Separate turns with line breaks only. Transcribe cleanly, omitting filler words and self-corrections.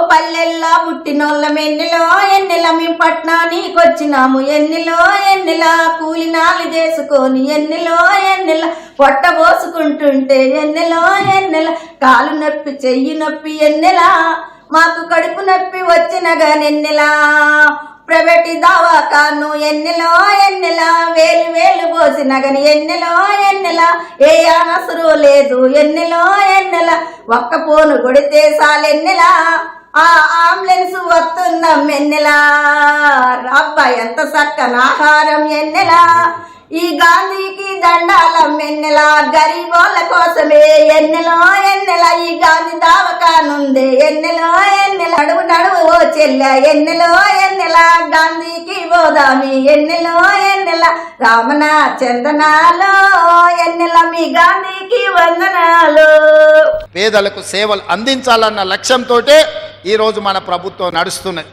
పల్లెల్లా పుట్టినోళ్ళం ఎన్నెలో ఎన్నెల మేము పట్నానికి వచ్చినాము ఎన్నెలో ఎన్నెల కూలినాలు చేసుకొని ఎన్నెలో ఎన్నెల పొట్ట పోసుకుంటుంటే ఎన్నెలో ఎన్నెల కాలు నొప్పి చెయ్యి నొప్పి ఎన్నెల మాకు కడుపు నొప్పి వచ్చిన గానెన్నెలా ప్రైవేట్ దవాఖాను ఎన్నెలో ఎన్నెల వేలు వేలు పోసిన గని ఎన్నెలో ఎన్నెల ఏ అనసరు లేదు ఎన్నెలో ఎన్నెల ఒక్క పోను కొడితే సాలెన్నెల ఆ అంబులెన్స్ వస్తుందం ఎన్నెల రబ్బా ఎంత చక్కని ఆహారం ఎన్నెల ఈ గాంధీకి దండాలం ఎన్నెల గరీబోళ్ళ కోసమే ఎన్నెలో ఎన్నెల ఈ గాంధీ దవాఖానుందే ఎన్నెలో ఎన్నెల నడువు నడువు ఓ చెల్ల ఎన్నెలో ఎన్నెల గాంధీకి పోదామి ఎన్నెలో ఎన్నెల రామన చందనాలో ఎన్నెల మీ గాంధీకి వందనాలు.
పేదలకు సేవలు అందించాలన్న లక్ష్యంతో ఈరోజు మన ప్రభుత్వం నడుస్తున్నది.